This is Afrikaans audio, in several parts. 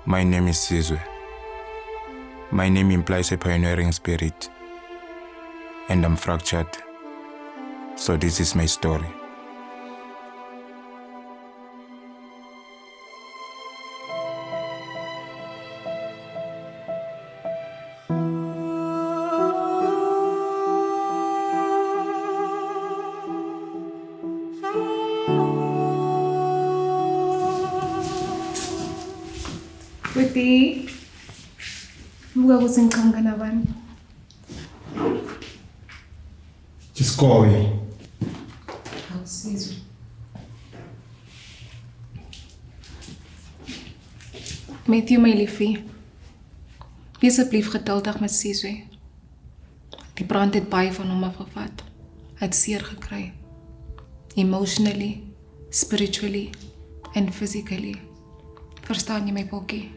My name is Sizwe. My name implies a pioneering spirit. And I'm fractured. So this is my story. Pwede, buka ko singkang ganaban. Just call me. Sizwe. Matthew, my liefie. Wees asseblief geduldig met Sizwe. Die brand het baie van hom afgevat. Hy het seer gekry. Emotionally, spiritually and physically. Verstaan jy my pokkie?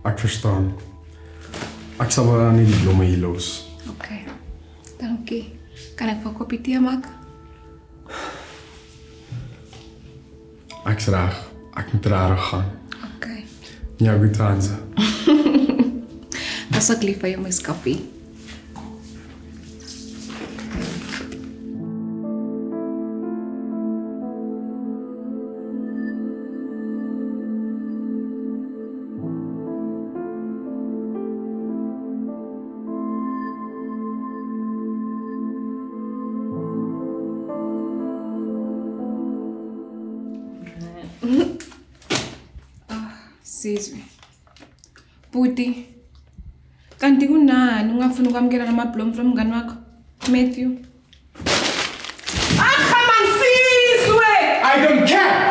Ek verstaan. Ek sal maar nie die blomme hier los. Okay, dankie. Kan ek vir 'n koppie tee maak? Ek's reg. Ek moet reg gaan. Okay. Ja, goed Hansa. Dis ek lief vir jou, my skappie. Sizwe. Puti. Kanti kunani ungafuna ukwamukela lamablomu from mngani wakho? Matthew. Come on, Sizwe! I don't care.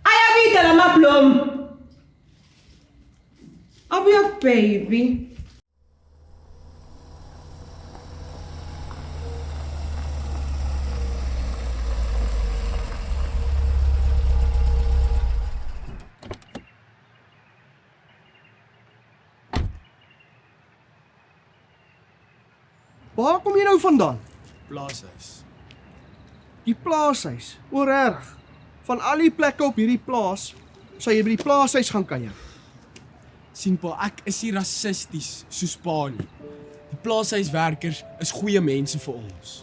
Ayabita lamablomu. Abuya baby. Waar kom jy nou vandaan? Plaashuis. Die plaashuis. O, regtig. Van al die plekke op hierdie plaas, sal jy by die plaashuis gaan kuier. Sien pa, ek is nie rassisties soos pa nie. Die plaashuiswerkers is goeie mense vir ons.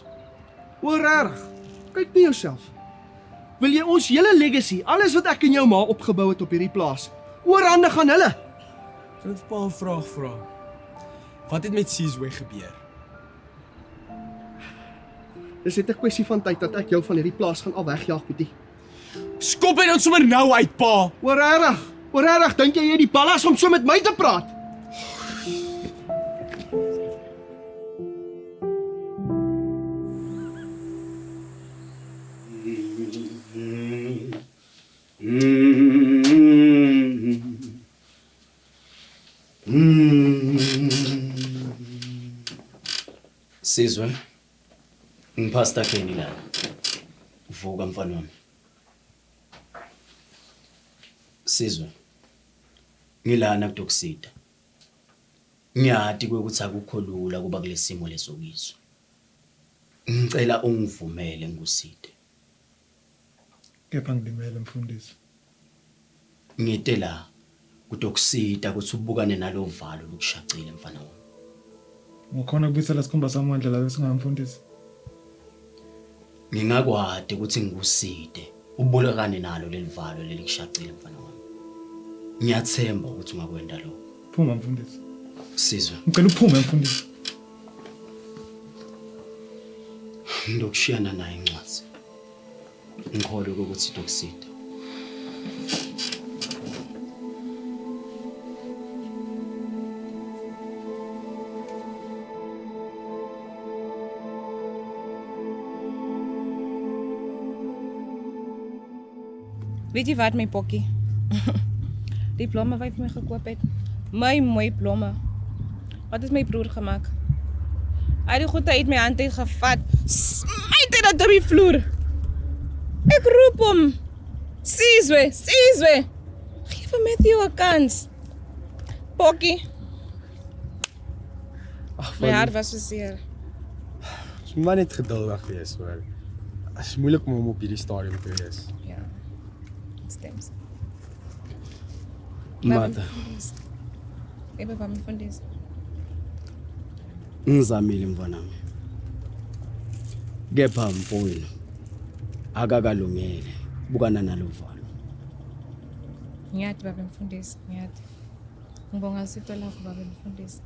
O, regtig. Kyk na jouself. Wil jy ons hele legacy, alles wat ek en jou ma opgebou het op hierdie plaas, oorhandig aan hulle? Kan ek vir pa 'n vraag vra? Wat het met Sizwe gebeur? Dis net 'n kwessie van tyd dat ek jou van hierdie plaas gaan al wegjaag, Boetie. Skop hy dan sommer nou uit, pa! O, regtig. O, regtig, dink jy die ballas om so met my te praat? Sizwe, ngipasta keni la. Vuka mfana wami. Sizwe, ngilana kuDoksida. Ngiyati ukuthi akukho lula kuba kulesimo lesokizwe. Ngicela ungivumele nguside. Kepha ngidimele mfundisi. Ngite la kuDoksida ukuthi ubukane nalovalo lokushacile mfana wami. Ngikhona kubuyisela isikhumba samandla la besingamfundisi. Ngingakwade ukuthi nguside ubulekane nalo lelivalo lelikushacile mfana wami. Ngiyathemba ukuthi ungakwenda lokho. Phuma mfundisi. Sizwe, Ngicela uphume mfundisi. ngizokushiyana naye incwazi. Ngikholwa ukuthi Doksida. Weet jy wat my pokkie? Die blomme wat hy vir my gekoop het. My mooi blomme. Wat het my broer gemaak? Hy het die goed uit my hand gevat. Smyt dit op die vloer. Ek roep hom. Sizwe, Sizwe. Geef vir Matthew 'n kans. Pokkie. Ag, My hart was so seer. Jy moet net geduldig wees, hoor. Dit is moeilik om op hierdie stadium te wees. Ja. Stems. Mata, Ebe ba mfundisi. ngizamile mfanami. Kepha mfowenu akakalungele bukana nalovalo. Ngiyathi baba mfundisi, ngiyathi. Ngibonga isito lakho baba mfundisi.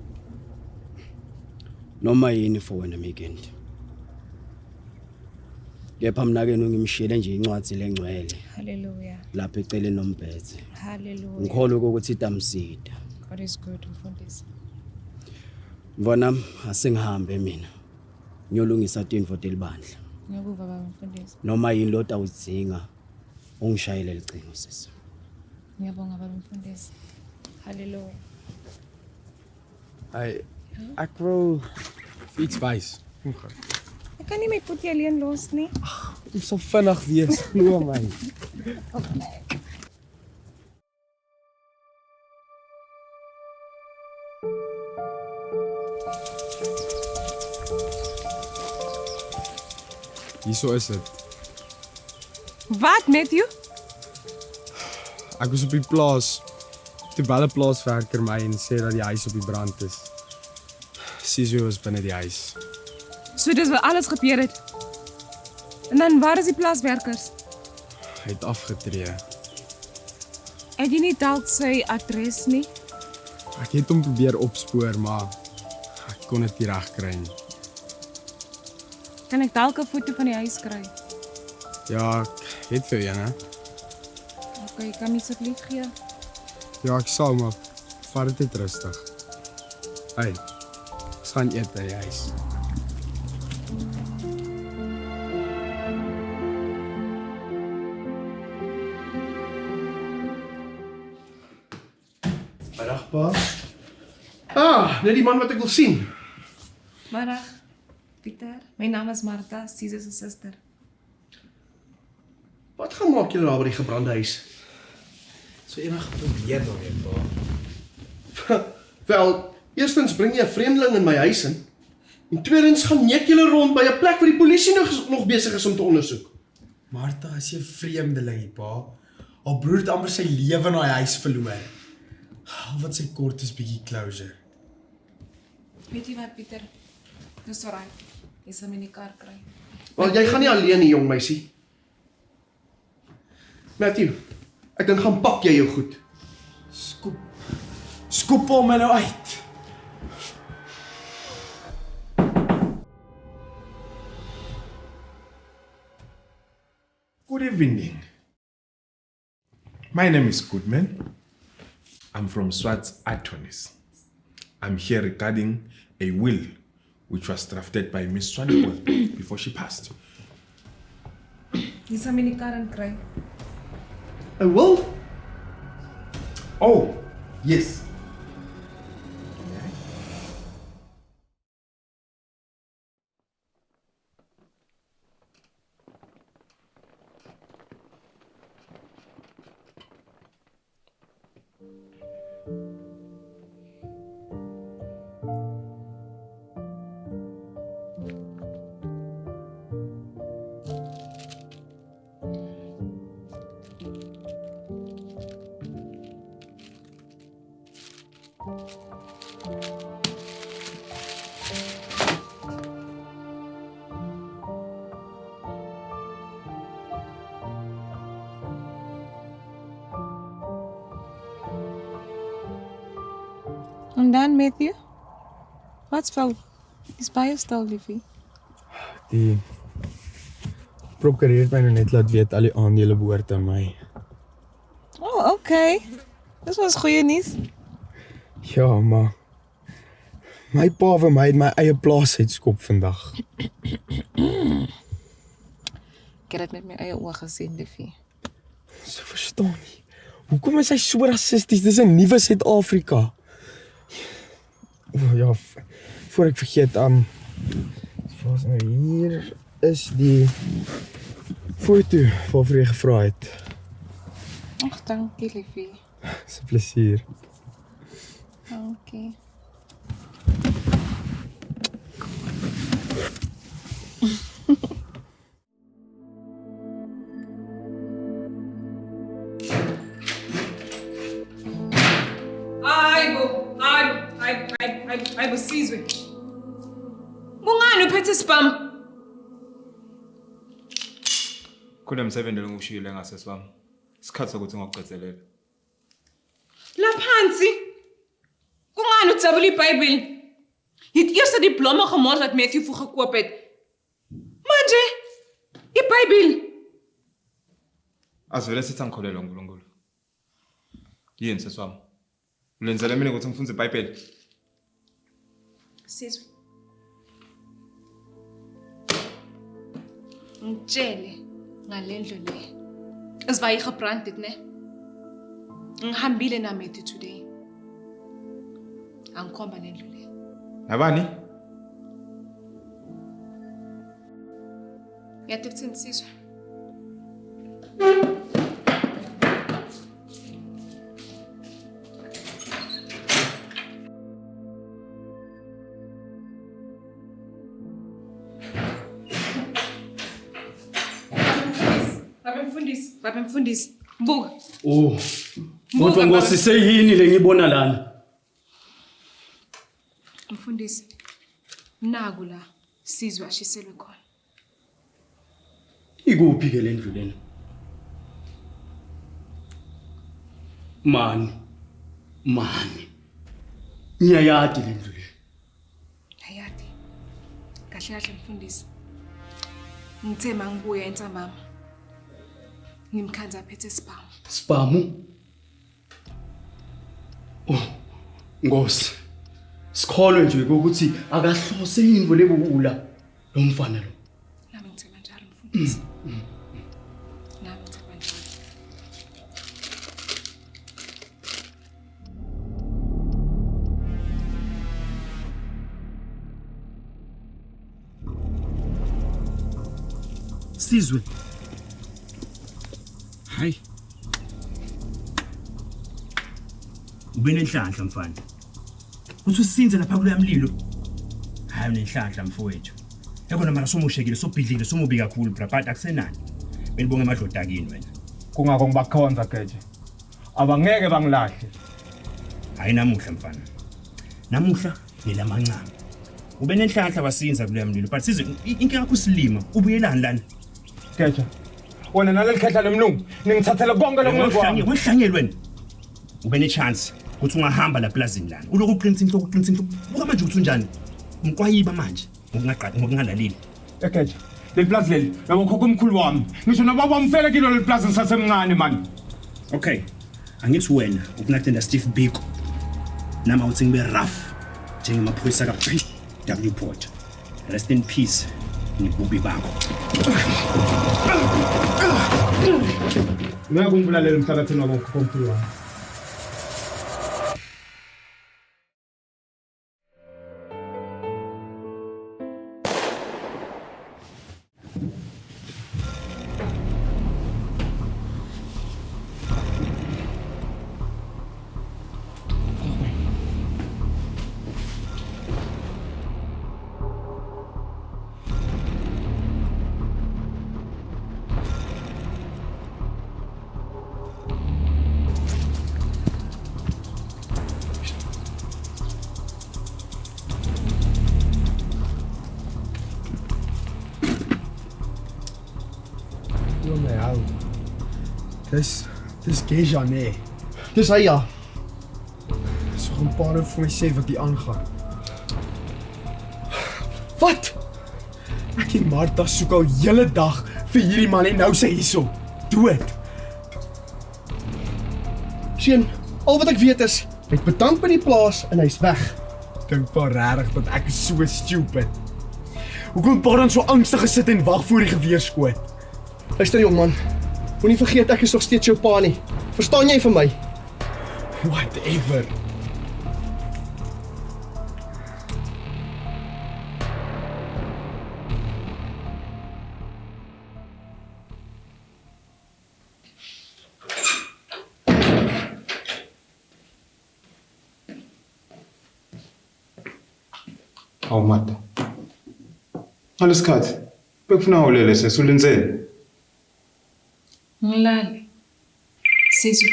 Noma yini for wena Weekend. Kepha mina ke ngimshiyele nje incwadi lengcwele Hallelujah. lapha eceleni nombhethe. Hallelujah. Ngikholo ukuthi itamsida. God is good mfundisi. Mfana asingihambe mina. Ngiyolungisa into delibandla. Ngiyakuva baba mfundisi. Noma yini lo tawudzinga ungishayele licingo sisi. Ngiyabonga baba mfundisi. Hallelujah. Ek wil iets wys. Ek kan nie my poetie alleen los nie. Dit sal vinnig wees, glo my. Hierso is dit. Wat Matthew? Ek was op die plaas. Terwyl 'n plaaswerker my en sê dat die huis op die brand is. Siso was binne die huis. So dis wat alles gebeur het. En dan waar is die plaaswerkers? Hy het afgetree. Het jy nie dalk sy adres nie? Ek het hom probeer opspoor, maar ek kon dit nie regkry nie. Kan ek dalk 'n foto van die huis kry? Ja, ek het vir jou, hè? Okay, kan jy asseblief gee? Ja, ek sal maar vat dit net rustig. Hey, ons gaan eet by die huis. Middag, pa. Net die man wat ek wil sien. Middag, Pieter. My naam is Martha, Siso se suster. Wat gaan maak julle daar by die gebrande huis? So enige probeer daarmee, pa. Wel, eerstens bring jy 'n vreemdeling in my huis in. En tweedens gaan neek julle rond by 'n plek waar die polisie nog besig is om te ondersoek. Martha is 'n vreemdeling, pa. Haar broer het amper sy lewe in haar huis verloor. Al wat sy kort is bietjie closure. Weet jy wat, Pieter? Dis reg. Jy sal my in die kar kry. Wel, jy gaan nie alleen nie, jong meisie. Matthew, ek dink gaan pak jy jou goed. Skoep hom nou uit. Good evening. My name is Goodman. I'm from Swart's Attorneys. I'm here regarding a will which was drafted by Miss Swanepoel before she passed. Jy sal my in die kar kry. 'n Wil? Oh, yes. En dan, Matthew? Wat's fout? Is baie stil, liefie. Die prokureur het my nou net laat weet al die aandele behoort aan my. Oh, okay. Dis was goeie nuus. Ja, maar my pa vir my het my eie plaas uitskop vandag. Ek het dit met my eie oë gesien, liefie. So verstaan nie. Hoekom is hy so rassisties? Dis 'n nuwe Suid-Afrika. Ja, voor ek vergeet, zoals nou hier is die foto waarvoor jy gevra het. Ag, dankie, liefie. Dis 'n plesier. Dankie. Ayibusizwe. Kungani uphethe spam? Kunemsebenzi longushiyile ngasesi wami. Isikhathi sokuthi ngokucezelela. Laphansi. Kungani udzabula iBhayibheli? Jy het eers 'n diploma gemaak wat Matthew vir gekoop het. Manje iBhayibheli. Asivele sithi angikholelwa uNkulunkulu. Yini sesi wami? Ulenzele mina ukuthi ngifunde iBhayibheli. Sizwe. Ngitshele ngalendlu le. Iswaye gebrand het, né? Ngihambile na Matthew today. Angikhomba nendlu le. Nabani? Yathi kuthini Sizwe? Baba mfundisi. Buka. Oh. Kodwa ngosise yini le ngibona lana? Mfundisi. Naku la Sizwe ashiselwe khona. Ikuphi ke le ndlu lena? Mani. Ngiyayadi le ndlu le. Hayati. Kahle kahle mfundisi. Ngithe mangibuya entsambama. Ngimkhanza aphethe spam. Spamu? Oh. Ngosi. Sikholwe nje ukuthi akahlose indvo lebukula lo mfana lo. Nami ngithe kanjalo mfundisi. Nami ngithe kanjalo. Sizwe. Hayi. Ubenenhlanhla mfana. Uthi usinze lapha kulo yamlilo. Hayi unenhlanhla mfowethu. Ekona mara somushekile sobhidlile somubi kakhulu bra but akusenani. Benibonge amadloda akini wena. Kungako ngibakhonza geje. Abangeke bangilahle. Hayi namuhla mfana. Namuhla nilamancane. Ubenenhlanhla wasinza kulo yamlilo but sizwe inkinga yakho silima ubuyelani lana. Geje. Wena nalelikhehla lemlungu ningithathela konke lokungwami. Wehlanyelwe wena. Ube ne chance ukuthi ungahamba la plazini lana. Uloku uqinisa inhloko. Buka manje ukuthi unjani? Umqwayiba manje ngokungalalili. Geje. Le plaza leli labokhokho omkhulu wami. Ngisho nobaba wamfela kilo le plaza ngisasemncane man. Okay. Angithi wena ukunatenda Steve Biko. Nama uthi ngibe rough njengemaphoyisa kaPW Port. Rest in peace. Nibubi bakho. Ngiyakungibulalela emhlabathini wabokhokho omkhulu wami. Dis Geja nee. Dis hy ja. So 'n paar vir my sê wat hier aangaan. Wat? Ek en Martha soek al hele dag vir hierdie man en nou sê hyso dood. Sien, al wat ek weet is, hy het bedank by die plaas en hy's weg. Dink maar regtig dat ek is so stupid. Hoekom pa dan so angstig gesit en wag voor die geweerskoot? Luister jongman, moenie vergeet ek is nog steeds jou pa nie. Verstaan jy vir my? Whatever. Hawu Martha. Ngalesikhathi bekufuna ulele sesulenzele. Ngilale. Sizwe.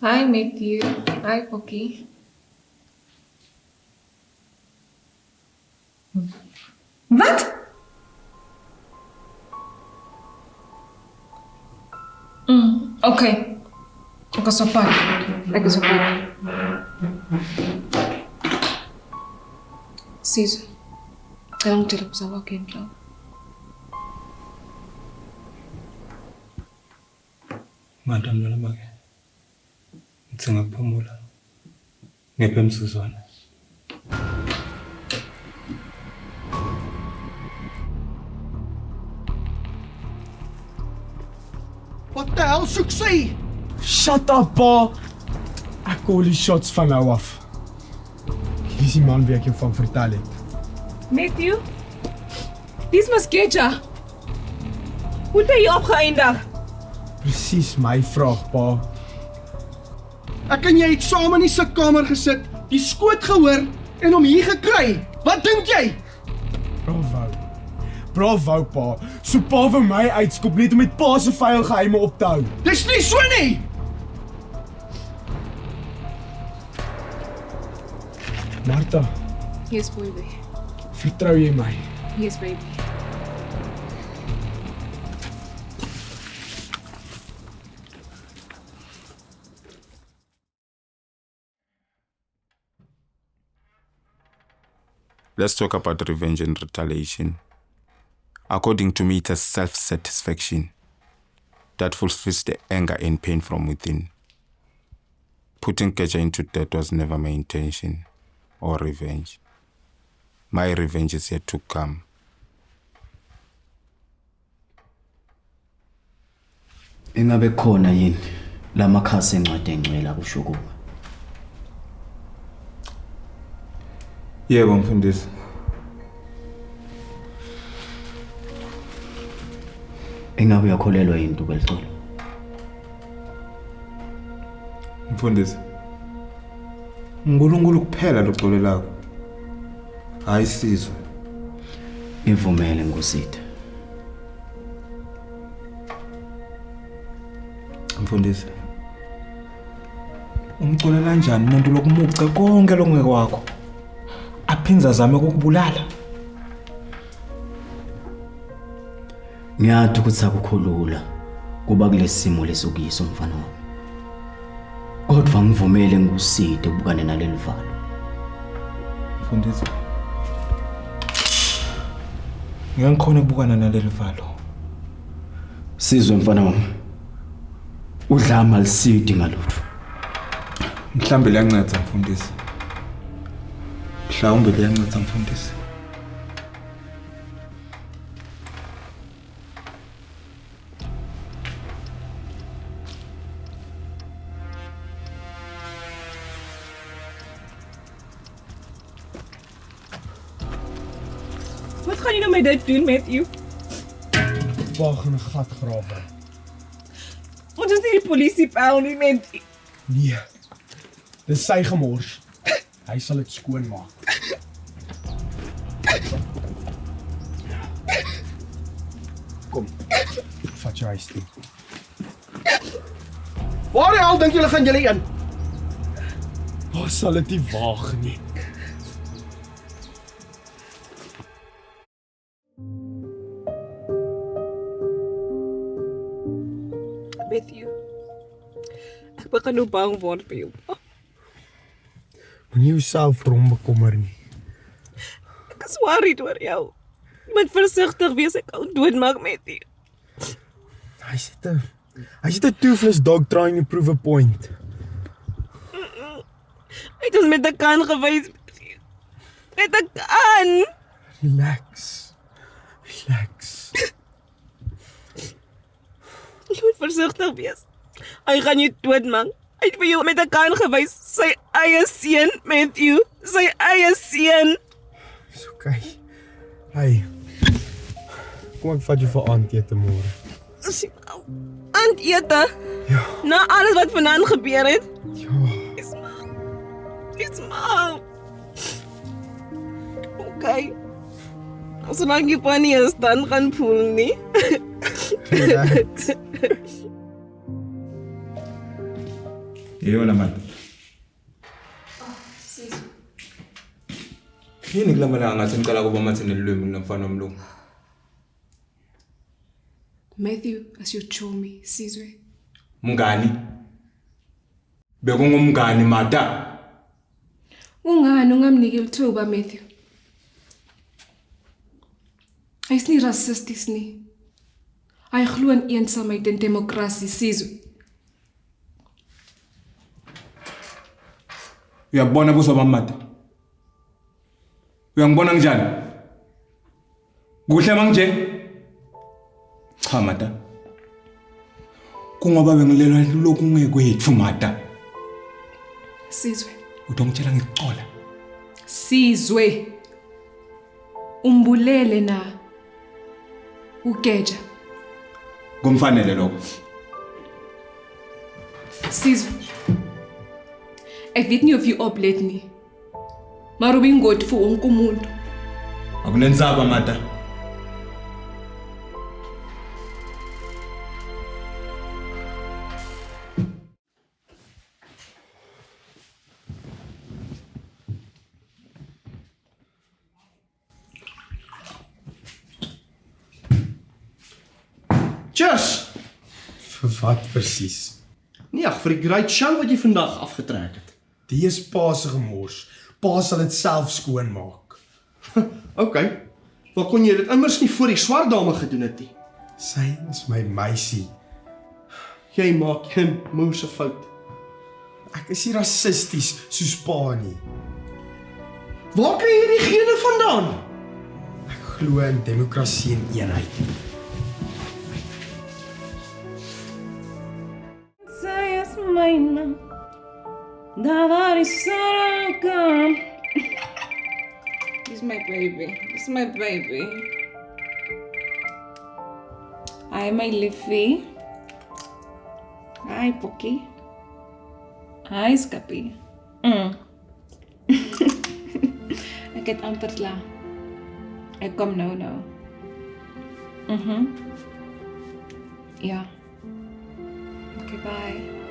Hi Matthew. Hi Pokkie. Wat? Okay. Ek is op pad. Sis. Ek moet dit op sy wakker plan. Madam Nolambake. Ngithenga ukuphumula. Ngephe emsuzwana. Wat die hel soek sy? Shut up, pa. Ek call die shots van nou af. Hier is die man wie ek jou van vertel het. Matthew? Dis Maskeja. Hoe het jy opgeëindig? Presies my vraag, pa. Ek en jy het saam in die sitkamer gesit, die skoot gehoor en hom hier gekry. Wat dink jy? Bravo, pa. So pa vir my uitskop net om met pa se vuil geheime op te hou. Dis nie so nie. Martha, Yes, baby. vertrou jy my? Yes, baby. Let's talk about revenge and retaliation. According to me, it is self-satisfaction that fulfills the anger and pain from within. Putting Kecha into debt was never my intention or revenge. My revenge is yet to come. Ingabe khona yini lamakhasi encwadi engcwele kusho kuba? Yebo mfundisi. Ingabe uyakholelwa yini ubelicolo? Mfundisi. uNkulunkulu kuphela locolo lakho. Hayi sizwe. Ngivumele ngositha. Mfundisi. Umcolela kanjani umuntu lokumuca konke lokungeke kwakho? Aphinza azame ukukubulala. Ngiyathi ukuthi akukhulula kuba kulesimo lesokuyiso mfana wami. Kodwa ngivumele ngusithe ubukane naleli valo. Mfundisi. Ngiyangikhona ukubukana naleli valo. Sizwe mfana wami. Udlama lisidi ngalutho. Mhlambe liyanceda mfundisi. Mhlawumbe liyanceda mfundisi. Wat gaan jy nou met dit doen, Matthew? Pa gaan 'n gat grawe. Ons is nie die polisie pel nie, Matthew. Nee. Dis sy gemors. Hy sal dit skoon maak. Kom. Vat jou huis toe. Waar die hel dink julle gaan julle in? Waar sal dit nie waag nie? Matthew. Ek begin nou bang word vir jou. Moenie jouself vir hom bekommer nie. Ek is worried oor jou. Jy moet versigtig wees, ek kan doodmaak, Matthew. Hy sit 'n toothless dog trying to prove a point. Hy het ons met 'n kan gewys. Met 'n kan. Relax. Jy moet versigtig wees. Hy gaan jou doodmaak. Hy het vir jou met 'n kan gewys. Sy eie seun, Matthew. Sy eie seun. Dis okay. Hey. Kom ek vat jou vir aandete môre. Aandete? Ja. Na alles wat vanaand gebeur het? Ja. Dis mal. Okay. Solange jy pa nie is, dan gaan voel nie. Relax. Yeyona manje. Yini kulamalanga ngathi niqala kuba mathe nelulwimi kunomfana omlungu? Matthew asiyojumi Sizwe. Mngani. Bekungumngani mata. Ungani ungamnike lithuba Matthew? Hy's nie rassisties nie. Hy glo in eensaamheid en demokrasie Sizwe. Uyakubona kuzoba mata. Uyangibona njani? Kuhle manje? Cha mata. Kungoba bengilelwa lokhu ungekwethu mata. Sizwe. Udongitshela ngikuxola. Sizwe. Umbulele na. Ugeja. Kumfanele lokho. Sizwe. Ek weet nie of jy oplet nie. Maar op ingod vir wonke umuntu. Akunensaba mata. Cheers. Vir wat presies? Nee, ag, vir die great show wat jy vandag afgetrek het. Die is pa se gemors. Pa sal dit self skoonmaak. Okay. Maar kon jy dit immers nie voor die swart dame gedoen het nie? Sy is my meisie. Jy maak geen moeë fout. Ek is nie rassisties soos pa nie. Waar kry jy die gene vandaan? Ek glo in demokrasie en eenheid. Sy is myne. Daar waar die son kom. This is my baby. This is my baby. Hi, my liefie. Hi, Pokkie. Hi, Skappie. Ek het amper klaar. Ek kom nou. Ja. Okay, bye.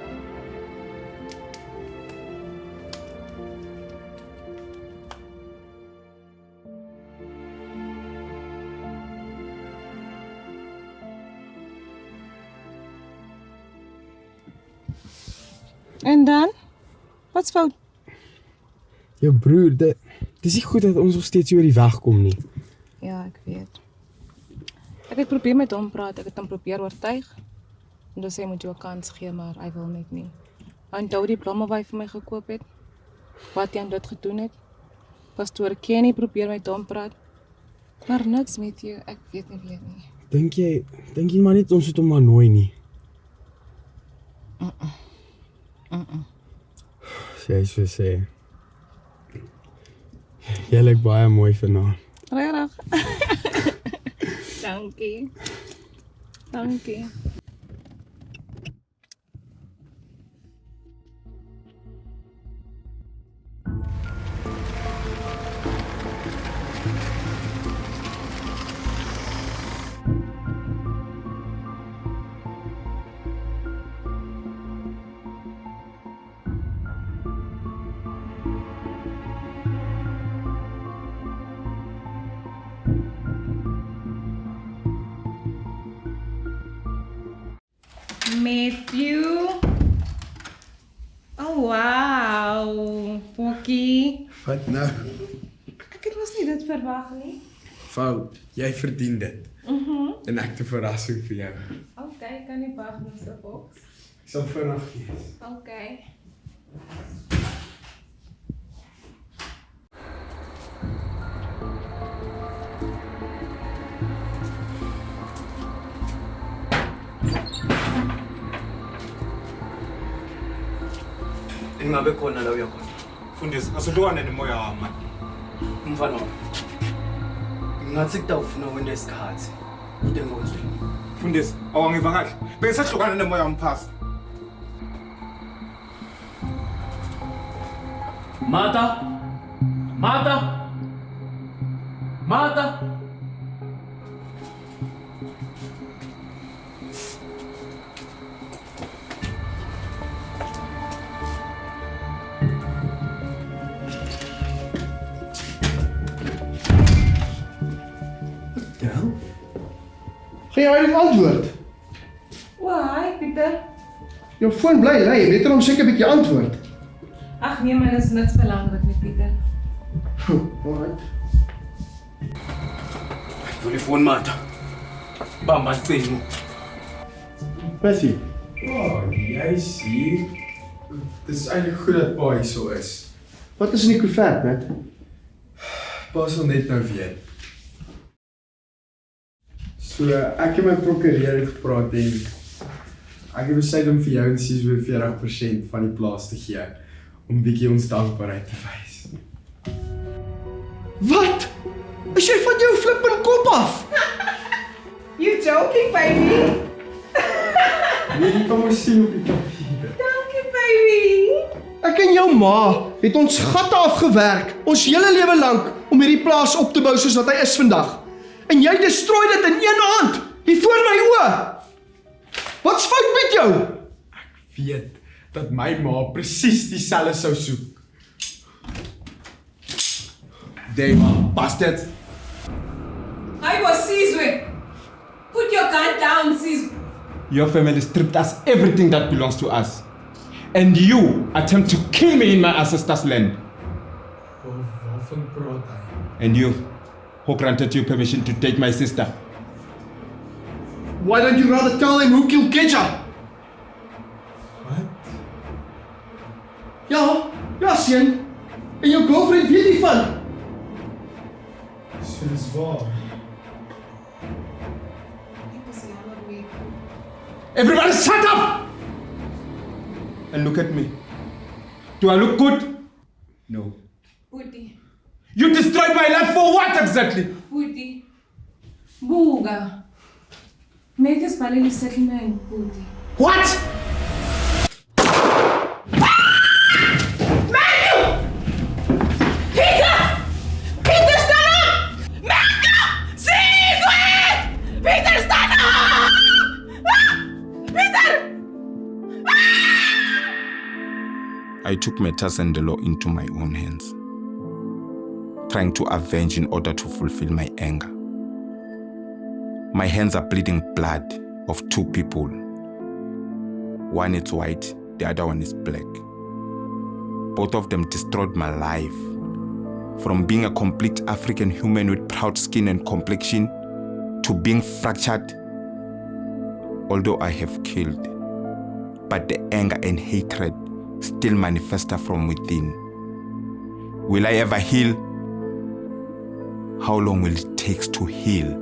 En dan? Wat's fout? Jou broer, dit is nie goed dat ons nog steeds oor die weg kom nie. Ja, ek weet. Ek het probeer met hom praat, ek het hom probeer oortuig. En dus hy moet jou 'n kans gee, maar hy wil net nie. Onthou die blomme wat hy vir my gekoop het? Wat hy aan dit gedoen het? Pastoor Kenny probeer met hom praat. Maar niks met jou, ek weet nie weer nie. Dink jy maar net ons moet hom maar nooi nie. Jy sê. Jy lyk baie mooi vanaand. Regtig? Dankie. Dankie. Matthew. Oh, wow. Pokkie. Wat nou? Ek het mos nie dit verwag nie. Fout, jy verdien dit. En ek het 'n verrassing vir jou. Okay, kan nie wag met die boks. Ek sal vinnig wees. Okay. Ingabe khona la uyakhona. Fundisi, asohlukane nemoya wami man. Mfana wami. Ngathi kutawufuna wena isikhathi. Kude ngonzweni. Fundisi, awangiva kahle. Bengisahlukana nemoya wami phasi. Martha. Gaan jy dit antwoord? O, hi Pieter. Jou foon bly lê, beter om seker 'n bietjie antwoord. Ag nee, maar dit is niks belangrik nie, Pieter. Alright. Wil die foon mata. Bamba cingo. Bessie. Oh, jy's hier. Dit is eintlik goed dat pa hier so is. Wat is in die koevert, net? Pa sal net nou weet. So, ek en my prokureur het gepraat en ek het besluit om vir jou en Siso 40% van die plaas te gee om bietjie ons dankbaarheid te wys. Wat? Is jy van jou flippin kop af? You joking, baby? Nee, jy kan my sien op die papier. Dankie, baby. Ek en jou ma het ons gatte afgewerk, ons hele lewe lank, om hierdie plaas op te bou soos wat hy is vandag. En jy destrooi dit in een hand, hier voor my oë. Wat's fout met jou? Ek weet dat my ma presies dieselfde sou soek. They bastard. Hi, was Sizwe. Put your gun down, Sizwe. Your family stripped us everything that belongs to us. And you attempt to kill me in my ancestors' land. Waarvan praat hy? And you, who granted you permission to take my sister. Why don't you rather tell them who killed Keja? Wat? Ja, seun. En jou girlfriend weet nie van. So dis waar. Everybody shut up! And look at me. Do I look good? No. Puti. You destroyed my life for what exactly? Puti. Buga. Make us finally settlement, Puti. What? I took matters and the law into my own hands, trying to avenge in order to fulfill my anger. My hands are bleeding blood of two people. One is white, the other one is black. Both of them destroyed my life. From being a complete African human with proud skin and complexion to being fractured. Although I have killed, but the anger and hatred still manifest from within. Will I ever heal? How long will it take to heal?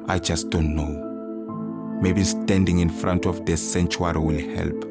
I just don't know. Maybe standing in front of the sanctuary will help.